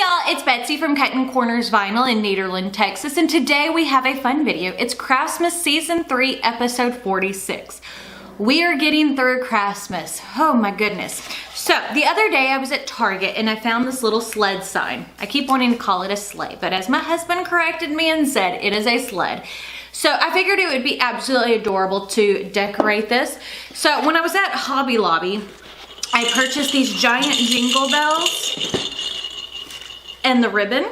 y'all, it's Betsy from Cuttin Corners Vinyl in Nederland, Texas, and today we have a fun video. It's Craftmas Season 3, Episode 46. We are getting through Craftmas. Oh my goodness. So, the other day I was at Target and I found this little sled sign. I keep wanting to call it a sleigh, but as my husband corrected me and said, it is a sled. So I figured it would be absolutely adorable to decorate this. So when I was at Hobby Lobby, I purchased these giant jingle bells and the ribbon.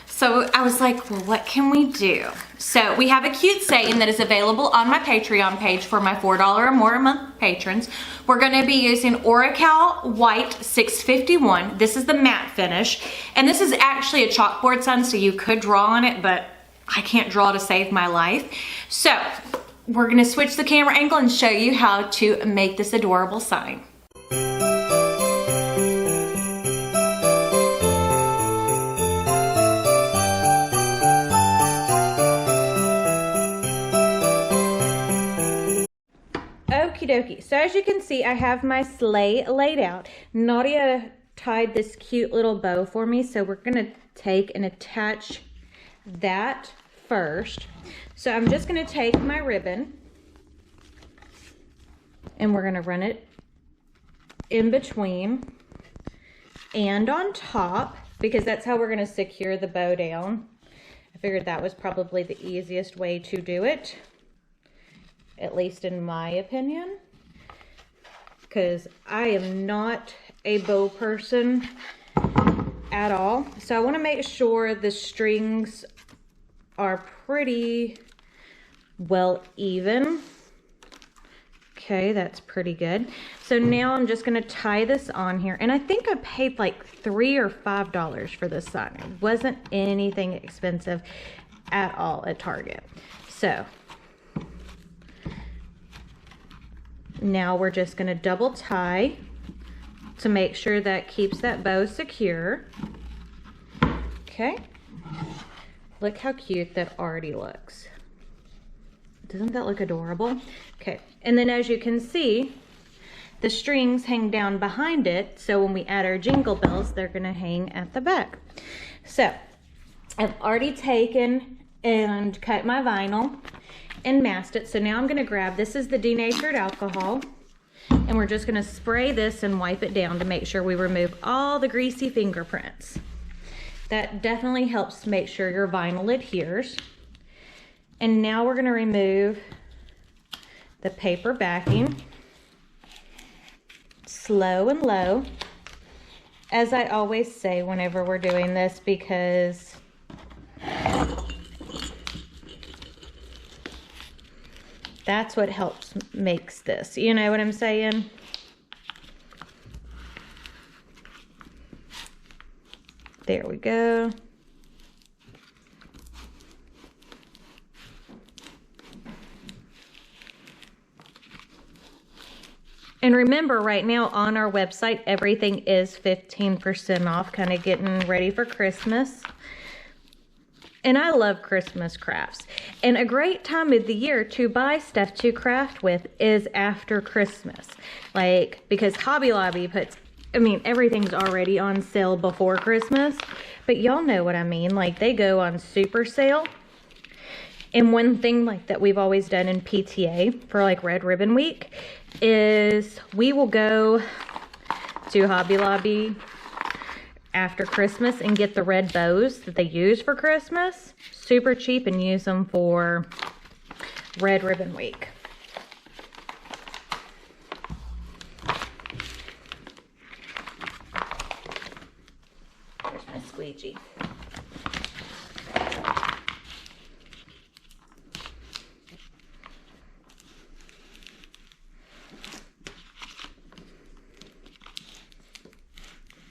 So I was like, well, what can we do? So we have a cute saying that is available on my Patreon page for my $4 or more a month patrons. We're gonna be using Oracal White 651. This is the matte finish. And this is actually a chalkboard sign, so you could draw on it, but I can't draw to save my life. So we're gonna switch the camera angle and show you how to make this adorable sign. Okie dokie. So as you can see, I have my sleigh laid out. Nadia tied this cute little bow for me, so we're gonna take and attach that first. So I'm just gonna take my ribbon and we're gonna run it in between and on top, because that's how we're gonna secure the bow down. I figured that was probably the easiest way to do it, at least in my opinion, because I am not a bow person at all. So I want to make sure the strings are pretty well even. Okay, that's pretty good. So now I'm just going to tie this on here, and I think I paid like $3 or $5 for this sign. It wasn't anything expensive at all at Target. So now we're just going to double tie to make sure that keeps that bow secure. Okay. Look how cute that already looks. Doesn't that look adorable? Okay. And then as you can see, the strings hang down behind it. So when we add our jingle bells, they're going to hang at the back. So I've already taken and cut my vinyl and masked it. So now I'm going to grab, this is the denatured alcohol, and we're just going to spray this and wipe it down to make sure we remove all the greasy fingerprints. That definitely helps to make sure your vinyl adheres. And now we're going to remove the paper backing, slow and low, as I always say whenever we're doing this, because that's what helps makes this. You know what I'm saying? There we go. And remember, right now on our website, everything is 15% off, kind of getting ready for Christmas. And I love Christmas crafts. And a great time of the year to buy stuff to craft with is after Christmas. Like, because Hobby Lobby puts, I mean, everything's already on sale before Christmas. But y'all know what I mean. Like, they go on super sale. And one thing like that we've always done in PTA for like Red Ribbon Week is we will go to Hobby Lobby after Christmas and get the red bows that they use for Christmas, super cheap, and use them for Red Ribbon Week. There's my squeegee.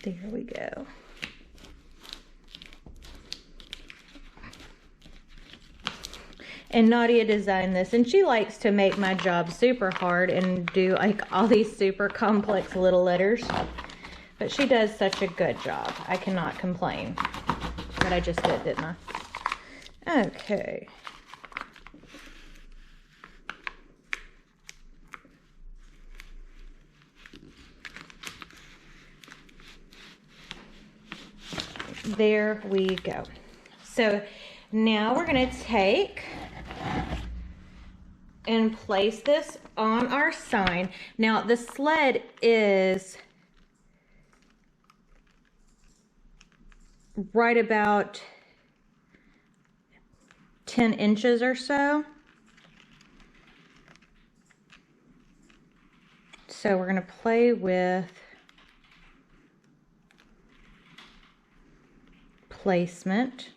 There we go. And Nadia designed this, and she likes to make my job super hard and do like all these super complex little letters. But she does such a good job. I cannot complain. But I just did, didn't I? Okay. There we go. So now we're gonna take and place this on our sign. Now the sled is right about 10 inches or so. So we're gonna play with placement.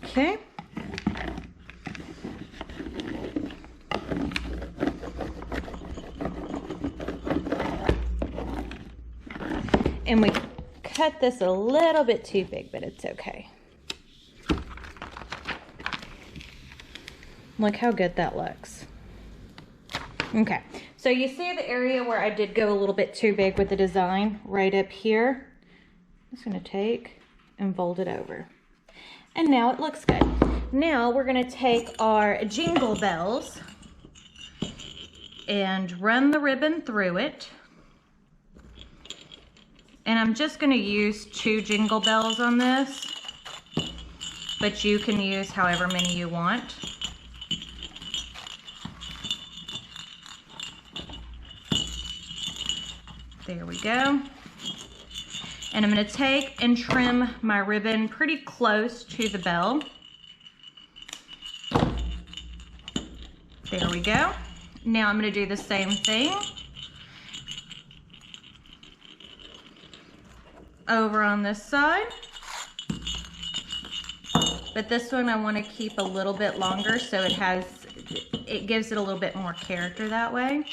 Okay. And we cut this a little bit too big, but it's okay. Look how good that looks. Okay, so you see the area where I did go a little bit too big with the design right up here. I'm just gonna take and fold it over. And now it looks good. Now we're gonna take our jingle bells and run the ribbon through it. And I'm just gonna use 2 jingle bells on this, but you can use however many you want. There we go. And I'm gonna take and trim my ribbon pretty close to the bell. There we go. Now I'm gonna do the same thing over on this side. But this one I wanna keep a little bit longer so it gives it a little bit more character that way.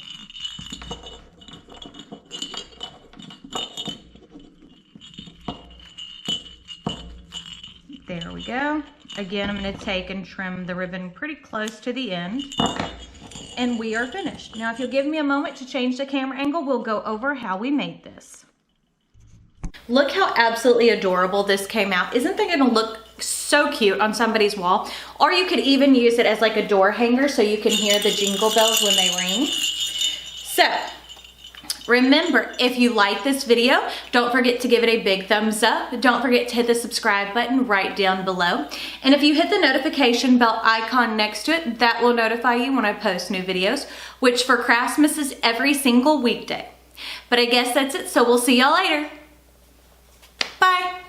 There we go. Again, I'm going to take and trim the ribbon pretty close to the end. And we are finished. Now, if you'll give me a moment to change the camera angle, we'll go over how we made this. Look how absolutely adorable this came out. Isn't that going to look so cute on somebody's wall? Or you could even use it as like a door hanger so you can hear the jingle bells when they ring. So, remember, if you like this video, don't forget to give it a big thumbs up. Don't forget to hit the subscribe button right down below. And if you hit the notification bell icon next to it, that will notify you when I post new videos, which for Craftmas is every single weekday. But I guess that's it, so we'll see y'all later. Bye.